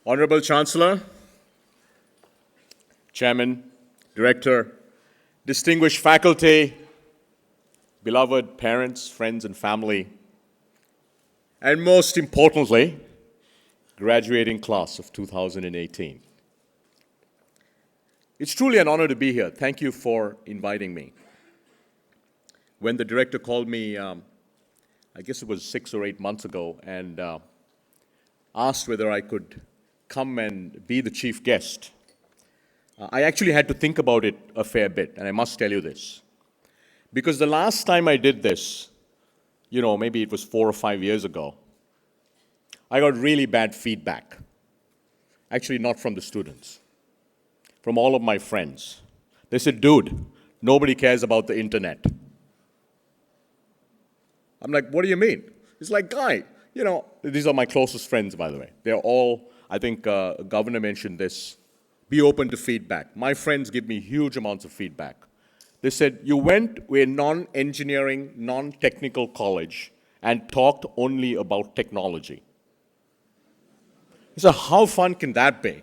Honorable Chancellor, Chairman, Director, distinguished faculty, beloved parents, friends, and family, and most importantly, graduating class of 2018. It's truly an honor to be here. Thank you for inviting me. When the director called me, I guess it was 6 or 8 months ago, and asked whether I could come and be the chief guest, I actually had to think about it a fair bit, and I must tell you this. Because the last time I did this, maybe it was 4 or 5 years ago, I got really bad feedback. Actually, not from the students, from all of my friends. They said, dude, nobody cares about the internet. I'm like, what do you mean? It's like, guy, these are my closest friends, by the way. They're all, I think Governor mentioned this, be open to feedback. My friends give me huge amounts of feedback. They said, you went to a non-engineering, non-technical college and talked only about technology. I said, how fun can that be?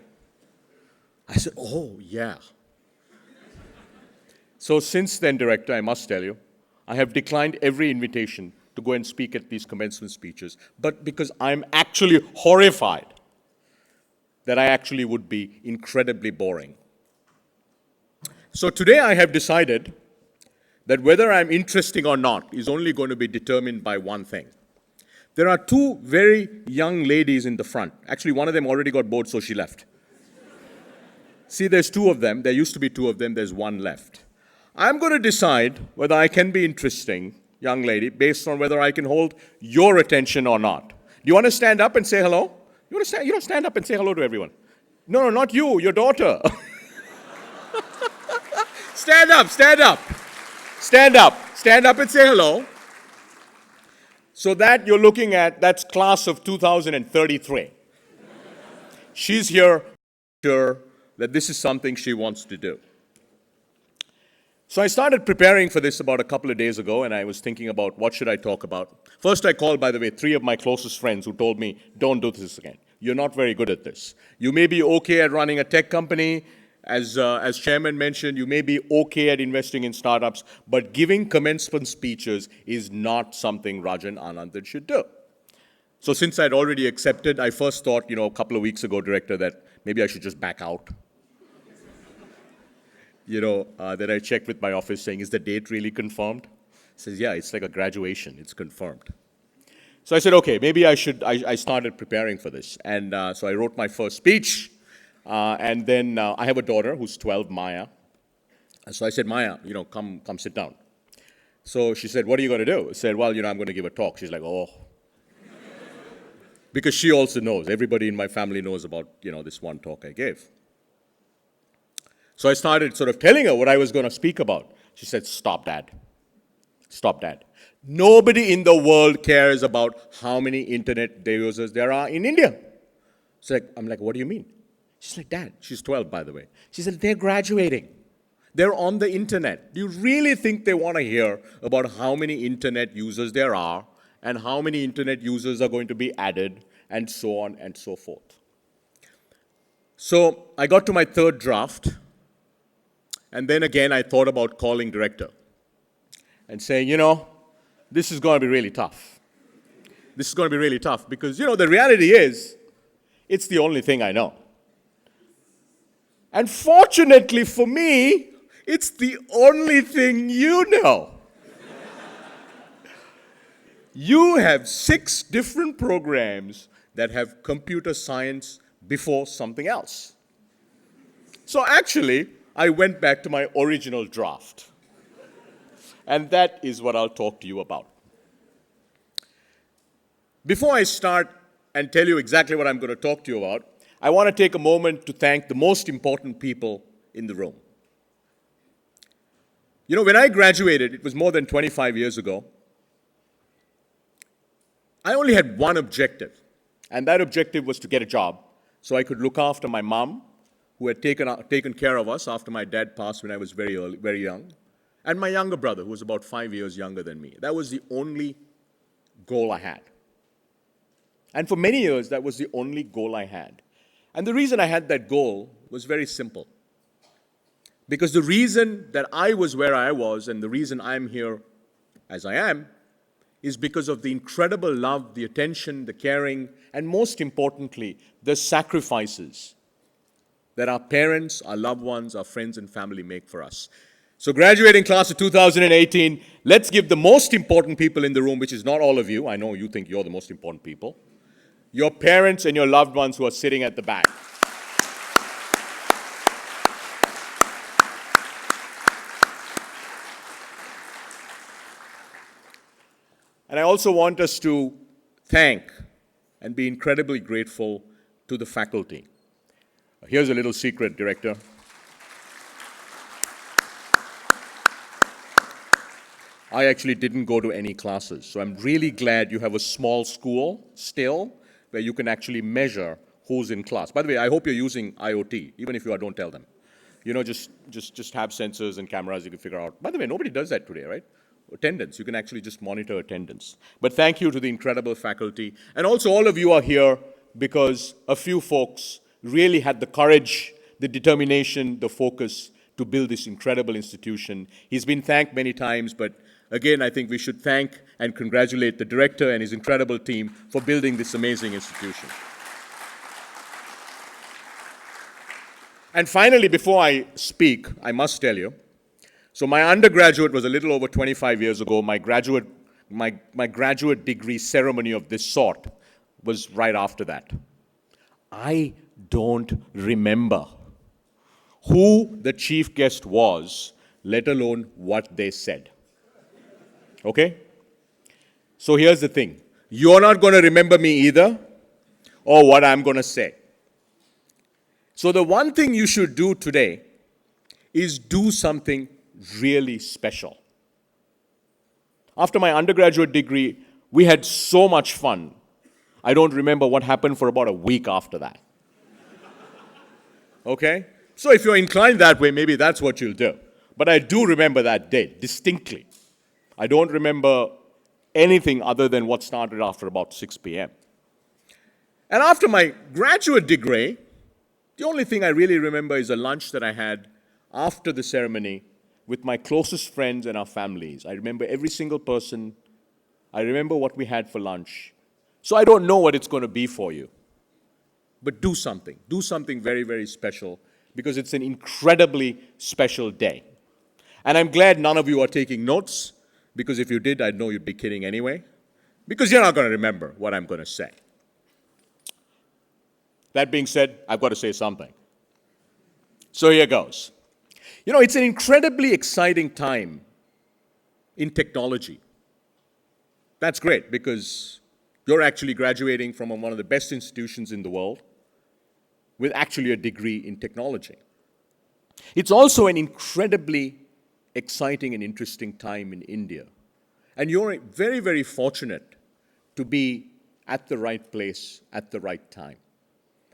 I said, oh, yeah. So since then, Director, I must tell you, I have declined every invitation to go and speak at these commencement speeches, but because I'm actually horrified that I actually would be incredibly boring. So today I have decided that whether I'm interesting or not is only going to be determined by one thing. There are two very young ladies in the front. Actually, one of them already got bored, so she left. See, there's two of them. There used to be two of them. There's one left. I'm going to decide whether I can be interesting, young lady, based on whether I can hold your attention or not. Do you want to stand up and say hello? You want to stand? Stand up and say hello to everyone. No, not you, your daughter. Stand up, stand up. Stand up. Stand up and say hello. So that you're looking at, that's class of 2033. She's here, sure that this is something she wants to do. So I started preparing for this about a couple of days ago, and I was thinking about what should I talk about. First, I called, by the way, 3 of my closest friends who told me, don't do this again. You're not very good at this. You may be okay at running a tech company. As chairman mentioned, you may be okay at investing in startups, but giving commencement speeches is not something Rajan Anandan should do. So since I'd already accepted, I first thought, a couple of weeks ago, Director, that maybe I should just back out. That I checked with my office saying, is the date really confirmed? It says, yeah, it's like a graduation, it's confirmed. So I said, okay, maybe I should, I started preparing for this. And so I wrote my first speech. And then I have a daughter who's 12, Maya. And so I said, Maya, come sit down. So she said, what are you going to do? I said, well, I'm going to give a talk. She's like, oh. Because she also knows, everybody in my family knows about, this one talk I gave. So I started sort of telling her what I was going to speak about. She said, stop, Dad. Stop, Dad. Nobody in the world cares about how many internet users there are in India. I'm like, what do you mean? She's like, Dad, she's 12, by the way. She said, they're graduating. They're on the internet. Do you really think they want to hear about how many internet users there are and how many internet users are going to be added and so on and so forth? So I got to my third draft. And then again, I thought about calling director and saying, this is going to be really tough. This is going to be really tough because, the reality is, it's the only thing I know. And fortunately for me, it's the only thing you know. You have 6 different programs that have computer science before something else. So actually, I went back to my original draft. And that is what I'll talk to you about. Before I start and tell you exactly what I'm going to talk to you about, I want to take a moment to thank the most important people in the room. When I graduated, it was more than 25 years ago, I only had one objective, and that objective was to get a job so I could look after my mom, who had taken care of us after my dad passed when I was very young, and my younger brother, who was about 5 years younger than me. That was the only goal I had. And for many years, that was the only goal I had. And the reason I had that goal was very simple. Because the reason that I was where I was and the reason I'm here as I am is because of the incredible love, the attention, the caring, and most importantly, the sacrifices that our parents, our loved ones, our friends and family make for us. So graduating class of 2018, let's give the most important people in the room, which is not all of you. I know you think you're the most important people. Your parents and your loved ones who are sitting at the back. And I also want us to thank and be incredibly grateful to the faculty. Here's a little secret, Director. I actually didn't go to any classes, so I'm really glad you have a small school still where you can actually measure who's in class. By the way, I hope you're using IoT, even if you are, don't tell them. You know, just have sensors and cameras you can figure out. By the way, nobody does that today, right? Attendance, you can actually just monitor attendance. But thank you to the incredible faculty. And also all of you are here because a few folks really had the courage, the determination, the focus to build this incredible institution. He's been thanked many times, but again, I think we should thank and congratulate the director and his incredible team for building this amazing institution. And finally, before I speak, I must tell you, so my undergraduate was a little over 25 years ago. My graduate degree ceremony of this sort was right after that. I don't remember who the chief guest was, let alone what they said. Okay? So here's the thing. You're not going to remember me either, or what I'm going to say. So the one thing you should do today is do something really special. After my undergraduate degree, we had so much fun. I don't remember what happened for about a week after that. Okay? So if you're inclined that way, maybe that's what you'll do. But I do remember that day distinctly. I don't remember anything other than what started after about 6 p.m. And after my graduate degree, the only thing I really remember is a lunch that I had after the ceremony with my closest friends and our families. I remember every single person. I remember what we had for lunch. So I don't know what it's going to be for you. But do something. Do something very, very special because it's an incredibly special day. And I'm glad none of you are taking notes because if you did, I'd know you'd be kidding anyway. Because you're not going to remember what I'm going to say. That being said, I've got to say something. So here goes. You know, it's an incredibly exciting time in technology. That's great because you're actually graduating from one of the best institutions in the world with actually a degree in technology. It's also an incredibly exciting and interesting time in India. And you're very, very fortunate to be at the right place at the right time.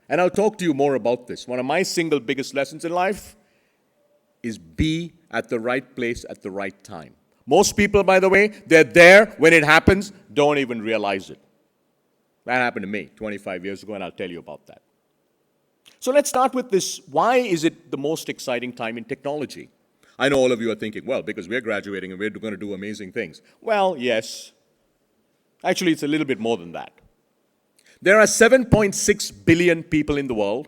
And I'll talk to you more about this. One of my single biggest lessons in life is be at the right place at the right time. Most people, by the way, they're there when it happens, don't even realize it. That happened to me 25 years ago, and I'll tell you about that. So let's start with this. Why is it the most exciting time in technology? I know all of you are thinking, well, because we're graduating and we're going to do amazing things. Well, yes. Actually, it's a little bit more than that. There are 7.6 billion people in the world.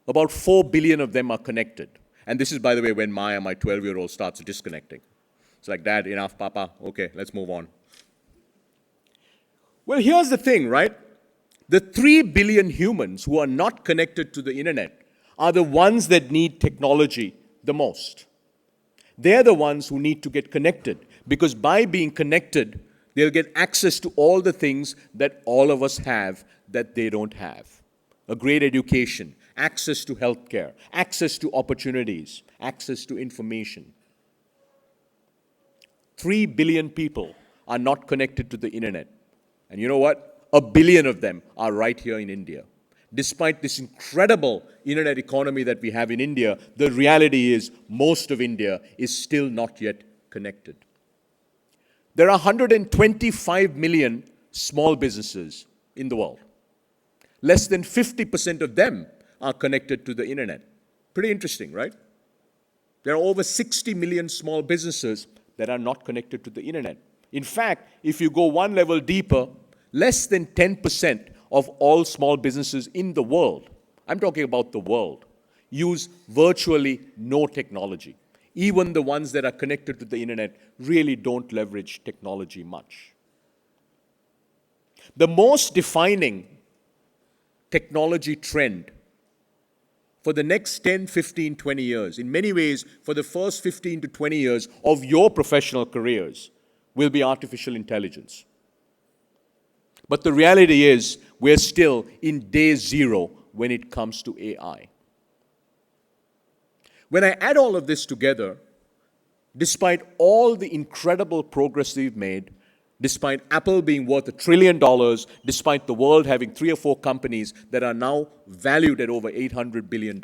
About 4 billion of them are connected. And this is, by the way, when Maya, my 12-year-old, starts disconnecting. It's like, Dad, enough, Papa. Okay, let's move on. Well, here's the thing, right? The 3 billion humans who are not connected to the internet are the ones that need technology the most. They're the ones who need to get connected because by being connected, they'll get access to all the things that all of us have that they don't have. A great education, access to healthcare, access to opportunities, access to information. 3 billion people are not connected to the internet. And you know what? 1 billion of them are right here in India. Despite this incredible internet economy that we have in India, the reality is most of India is still not yet connected. There are 125 million small businesses in the world. less than 50% of them are connected to the internet. Pretty interesting, right? There are over 60 million small businesses that are not connected to the internet. In fact, if you go one level deeper, less than 10% of all small businesses in the world, I'm talking about the world, use virtually no technology. Even the ones that are connected to the internet really don't leverage technology much. The most defining technology trend for the next 10, 15, 20 years, in many ways, for the first 15 to 20 years of your professional careers, will be artificial intelligence. But the reality is, we're still in day zero when it comes to AI. When I add all of this together, despite all the incredible progress we've made, despite Apple being worth $1 trillion, despite the world having 3 or 4 companies that are now valued at over $800 billion,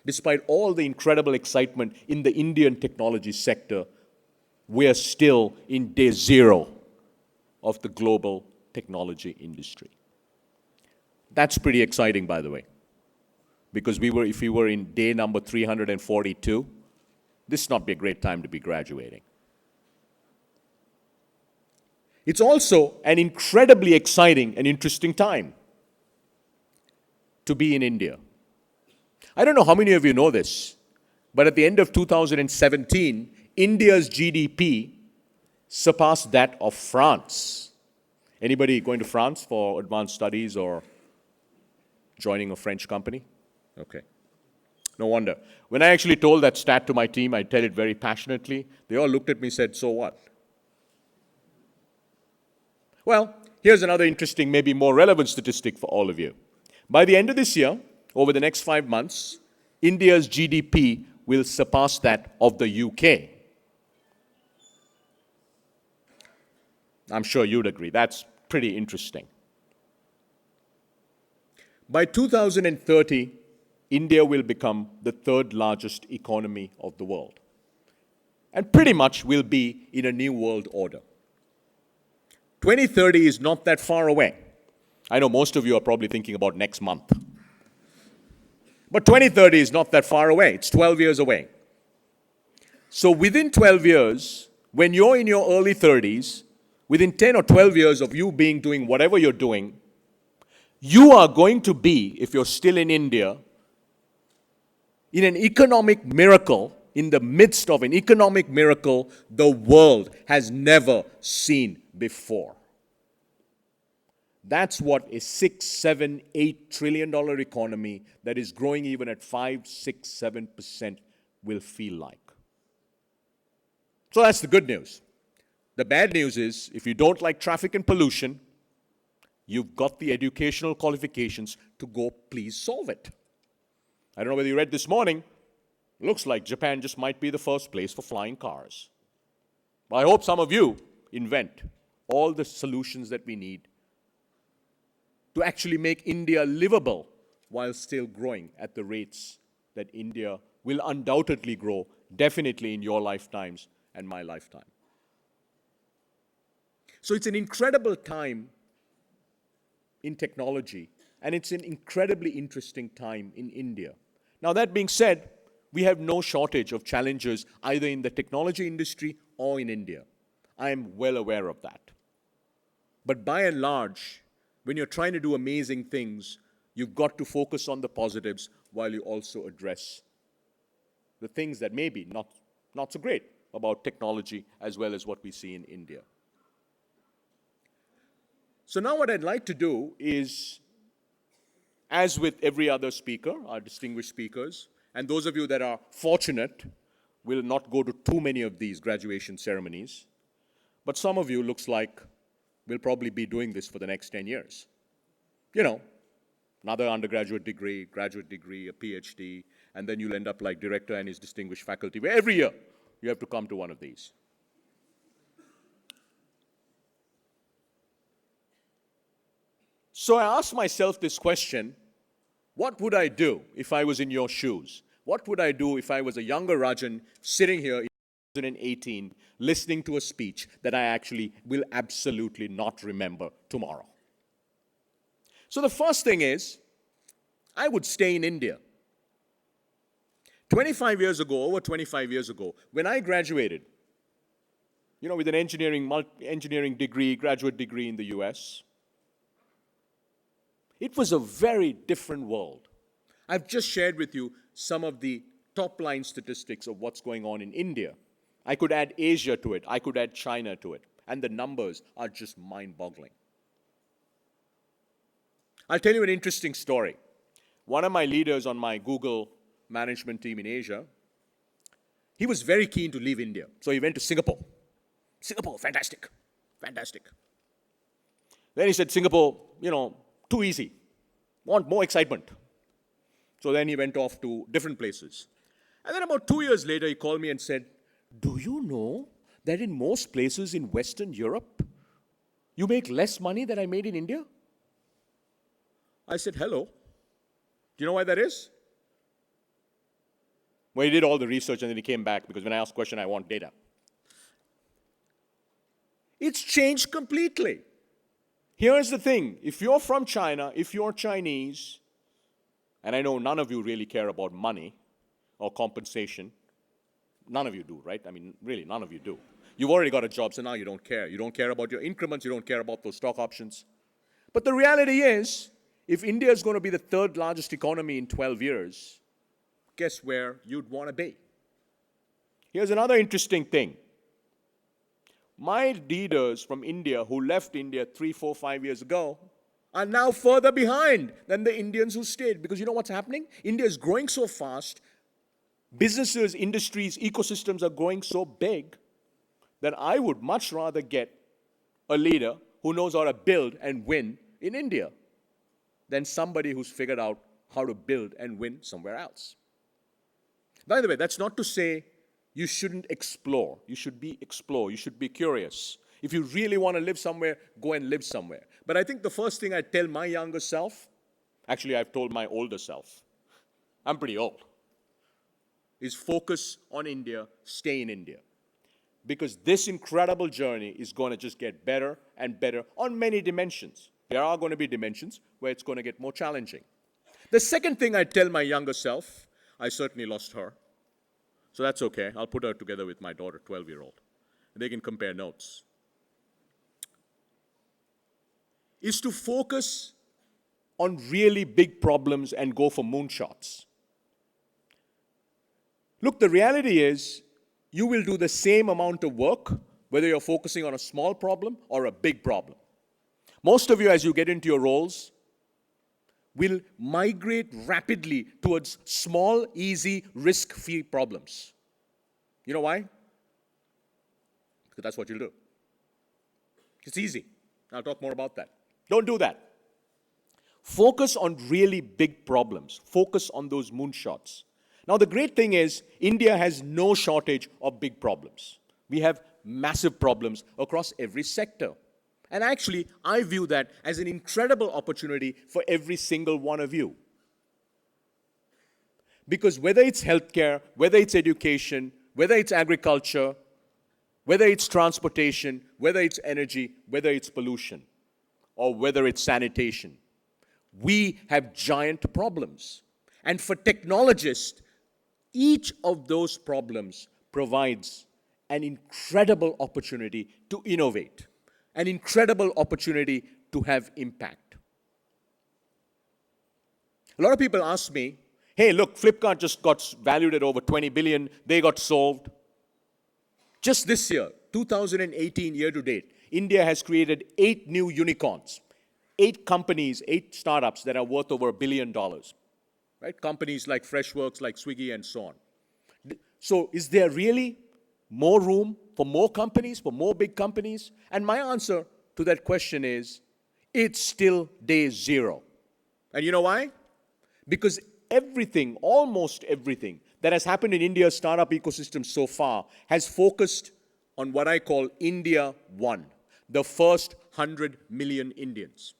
despite all the incredible excitement in the Indian technology sector, we are still in day zero of the global technology industry. That's pretty exciting, by the way, because if we were in day number 342, this would not be a great time to be graduating. It's also an incredibly exciting and interesting time to be in India. I don't know how many of you know this, but at the end of 2017, India's GDP surpassed that of France. Anybody going to France for advanced studies or joining a French company? Okay. No wonder. When I actually told that stat to my team, I tell it very passionately. They all looked at me and said, so what? Well, here's another interesting, maybe more relevant statistic for all of you. By the end of this year, over the next 5 months, India's GDP will surpass that of the UK. I'm sure you'd agree. That's pretty interesting. By 2030, India will become the 3rd largest economy of the world, and pretty much will be in a new world order. 2030 is not that far away. I know most of you are probably thinking about next month. But 2030 is not that far away. It's 12 years away. So within 12 years, when you're in your early 30s, within 10 or 12 years of you doing whatever you're doing, you are going to be, if you're still in India, in an economic miracle, in the midst of an economic miracle the world has never seen before. That's what a $6, $7, $8 trillion economy that is growing even at 5, 6, 7% will feel like. So that's the good news. The bad news is, if you don't like traffic and pollution, you've got the educational qualifications to go please solve it. I don't know whether you read this morning, looks like Japan just might be the first place for flying cars. But I hope some of you invent all the solutions that we need to actually make India livable while still growing at the rates that India will undoubtedly grow, definitely in your lifetimes and my lifetime. So it's an incredible time in technology, and it's an incredibly interesting time in India. Now, that being said, we have no shortage of challenges either in the technology industry or in India. I am well aware of that. But by and large, when you're trying to do amazing things, you've got to focus on the positives while you also address the things that may be not so great about technology as well as what we see in India. So now what I'd like to do is, as with every other speaker, our distinguished speakers, and those of you that are fortunate will not go to too many of these graduation ceremonies, but some of you looks like will probably be doing this for the next 10 years. You know, another undergraduate degree, graduate degree, a PhD, and then you'll end up like director and his distinguished faculty, where every year you have to come to one of these. So I asked myself this question, what would I do if I was in your shoes? What would I do if I was a younger Rajan sitting here in 2018 listening to a speech that I actually will absolutely not remember tomorrow? So the first thing is, I would stay in India. 25 years ago, over 25 years ago, when I graduated, with an engineering degree, graduate degree in the US, it was a very different world. I've just shared with you some of the top-line statistics of what's going on in India. I could add Asia to it. I could add China to it. And the numbers are just mind-boggling. I'll tell you an interesting story. One of my leaders on my Google management team in Asia, he was very keen to leave India. So he went to Singapore. Singapore, fantastic. Fantastic. Then he said, Singapore, too easy. Want more excitement. So then he went off to different places. And then about 2 years later, he called me and said, do you know that in most places in Western Europe, you make less money than I made in India? I said, hello. Do you know why that is? Well, he did all the research and then he came back because when I ask a question, I want data. It's changed completely. Here's the thing. If you're from China, if you're Chinese, and I know none of you really care about money or compensation. None of you do, right? I mean, really, none of you do. You've already got a job, so now you don't care. You don't care about your increments. You don't care about those stock options. But the reality is, if India is going to be the third largest economy in 12 years, guess where you'd want to be? Here's another interesting thing. My leaders from India who left India 3, 4, 5 years ago are now further behind than the Indians who stayed. Because you know what's happening? India is growing so fast. Businesses, industries, ecosystems are growing so big that I would much rather get a leader who knows how to build and win in India than somebody who's figured out how to build and win somewhere else. By the way, that's not to say you shouldn't explore. You should explore. You should be curious. If you really want to live somewhere, go and live somewhere. But I think the first thing I tell my younger self, actually I've told my older self, I'm pretty old, is focus on India, stay in India. Because this incredible journey is going to just get better and better on many dimensions. There are going to be dimensions where it's going to get more challenging. The second thing I tell my younger self, I certainly lost her, so that's okay. I'll put her together with my daughter, 12-year-old. They can compare notes. Is to focus on really big problems and go for moonshots. Look, the reality is you will do the same amount of work whether you're focusing on a small problem or a big problem. Most of you, as you get into your roles, will migrate rapidly towards small, easy, risk-free problems. You know why? Because that's what you'll do. It's easy. I'll talk more about that. Don't do that. Focus on really big problems. Focus on those moonshots. Now, the great thing is, India has no shortage of big problems. We have massive problems across every sector. And actually, I view that as an incredible opportunity for every single one of you. Because whether it's healthcare, whether it's education, whether it's agriculture, whether it's transportation, whether it's energy, whether it's pollution, or whether it's sanitation, we have giant problems. And for technologists, each of those problems provides an incredible opportunity to innovate, an incredible opportunity to have impact. A lot of people ask me, hey, look, Flipkart just got valued at over 20 billion. They got solved. Just this year, 2018 year to date, India has created 8 new unicorns, 8 companies, 8 startups that are worth over $1 billion. Right? Companies like Freshworks, like Swiggy, and so on. So is there really more room for more companies, for more big companies? And my answer to that question is, it's still day zero. And you know why? Because everything, almost everything, that has happened in India's startup ecosystem so far has focused on what I call India One, the first 100 million Indians.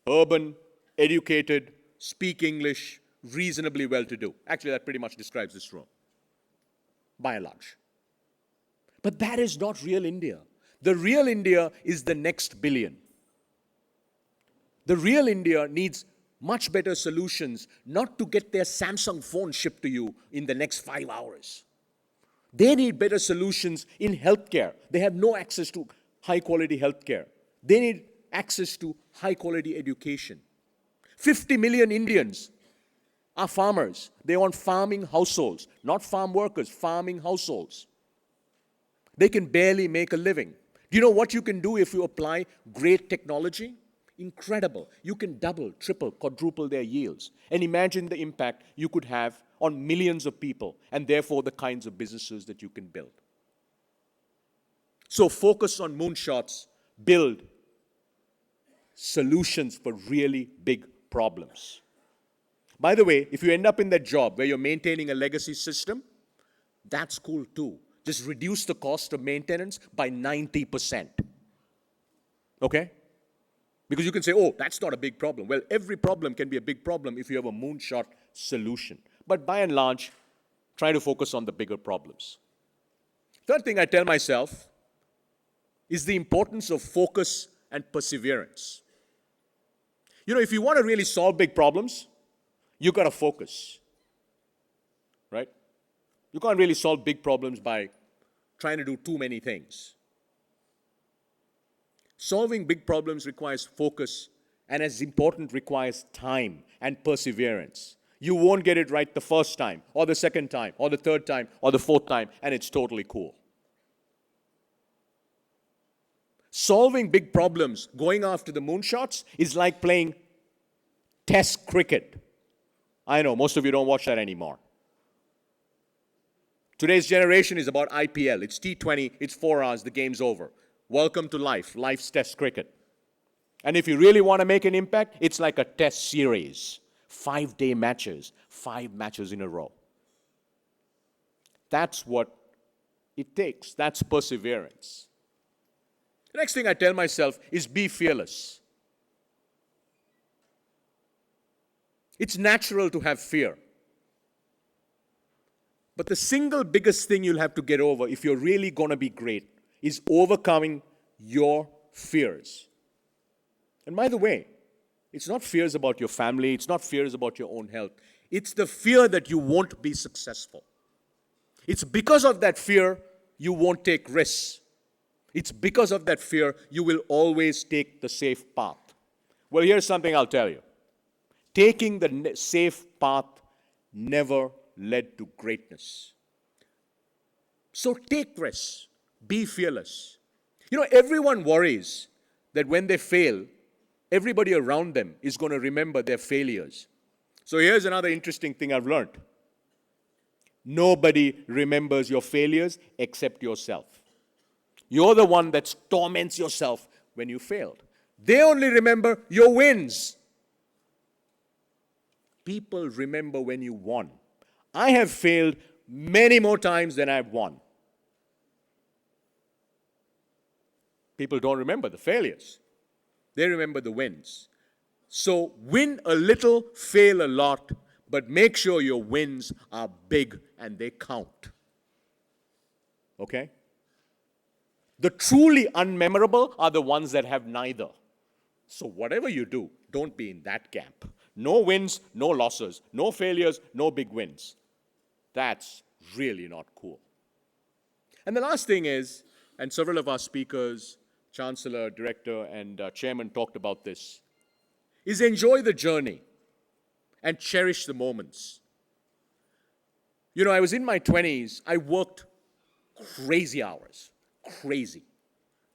Urban, educated, speak English, reasonably well-to-do. Actually, that pretty much describes this room, by and large. But that is not real India. The real India is the next billion. The real India needs much better solutions, not to get their Samsung phone shipped to you in the next 5 hours. They need better solutions in healthcare. They have no access to high-quality healthcare. They need access to high-quality education. 50 million Indians are farmers. They want farming households, not farm workers, farming households. They can barely make a living. Do you know what you can do if you apply great technology? Incredible. You can double, triple, quadruple their yields. And imagine the impact you could have on millions of people, and therefore the kinds of businesses that you can build. So focus on moonshots, build solutions for really big problems. By the way, if you end up in that job where you're maintaining a legacy system, that's cool too. Just reduce the cost of maintenance by 90%. Okay? Because you can say, oh, that's not a big problem. Well, every problem can be a big problem if you have a moonshot solution. But by and large, try to focus on the bigger problems. Third thing I tell myself is the importance of focus and perseverance. You know, if you want to really solve big problems, you've got to focus, right? You can't really solve big problems by trying to do too many things. Solving big problems requires focus, and as important, requires time and perseverance. You won't get it right the first time, or the second time, or the third time, or the fourth time, and it's totally cool. Solving big problems, going after the moonshots, is like playing test cricket. I know, most of you don't watch that anymore. Today's generation is about IPL. It's T20, it's 4 hours, the game's over. Welcome to life. Life's test cricket. And if you really want to make an impact, it's like a test series. 5-day matches, 5 matches in a row. That's what it takes. That's perseverance. The next thing I tell myself is be fearless. It's natural to have fear. But the single biggest thing you'll have to get over if you're really going to be great is overcoming your fears. And by the way, it's not fears about your family, it's not fears about your own health. It's the fear that you won't be successful. It's because of that fear you won't take risks. It's because of that fear you will always take the safe path. Well, here's something I'll tell you. Taking the safe path never led to greatness. So take risks. Be fearless. You know, everyone worries that when they fail, everybody around them is going to remember their failures. So here's another interesting thing I've learned. Nobody remembers your failures except yourself. You're the one that torments yourself when you failed. They only remember your wins. People remember when you won. I have failed many more times than I've won. People don't remember the failures. They remember the wins. So win a little, fail a lot, but make sure your wins are big and they count. Okay? The truly unmemorable are the ones that have neither. So whatever you do, don't be in that camp. No wins, no losses. No failures, no big wins. That's really not cool. And the last thing is, and several of our speakers, Chancellor, Director, and Chairman talked about this, is enjoy the journey and cherish the moments. You know, I was in my 20s. I worked crazy hours. Crazy.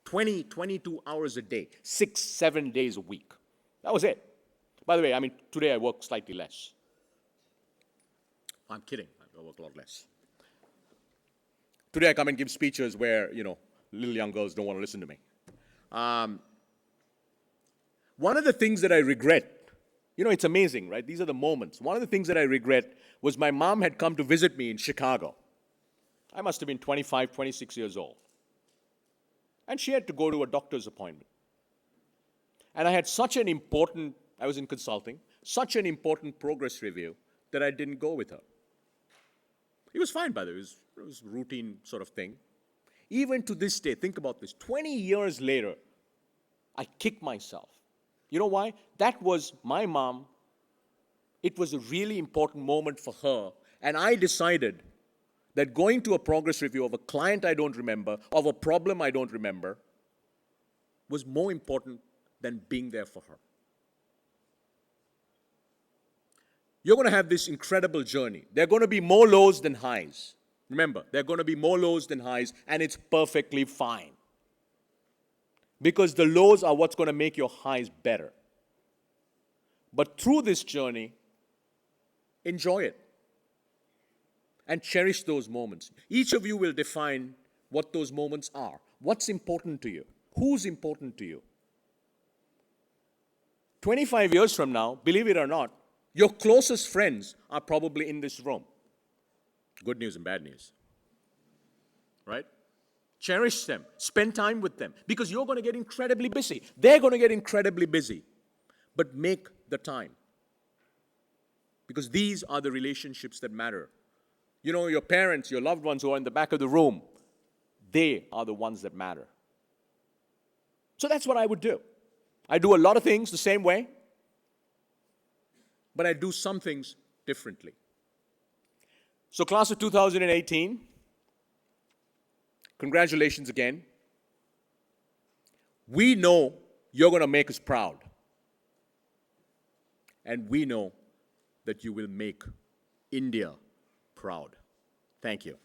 20, 22 hours a day. 6, 7 days a week. That was it. By the way, I mean, today I work slightly less. I'm kidding. I work a lot less. Today I come and give speeches where, you know, little young girls don't want to listen to me. One of the things that I regret, you know, it's amazing, right? These are the moments. One of the things that I regret was my mom had come to visit me in Chicago. I must have been 25, 26 years old. And she had to go to a doctor's appointment. And I had I was in consulting, such an important progress review that I didn't go with her. It was fine, by the way. It was a routine sort of thing. Even to this day, think about this. 20 years later, I kick myself You know why? That was my mom. It was a really important moment for her. And I decided that going to a progress review of a client I don't remember, of a problem I don't remember, was more important than being there for her. You're going to have this incredible journey. There are going to be more lows than highs. Remember, there are going to be more lows than highs, and it's perfectly fine. Because the lows are what's going to make your highs better. But through this journey, enjoy it. And cherish those moments. Each of you will define what those moments are. What's important to you? Who's important to you? 25 years from now, believe it or not, your closest friends are probably in this room. Good news and bad news. Right? Cherish them. Spend time with them. Because you're going to get incredibly busy. They're going to get incredibly busy. But make the time. Because these are the relationships that matter. You know, your parents, your loved ones who are in the back of the room, they are the ones that matter. So that's what I would do. I do a lot of things the same way, but I do some things differently. So class of 2018, congratulations again. We know you're going to make us proud. And we know that you will make India proud. Thank you.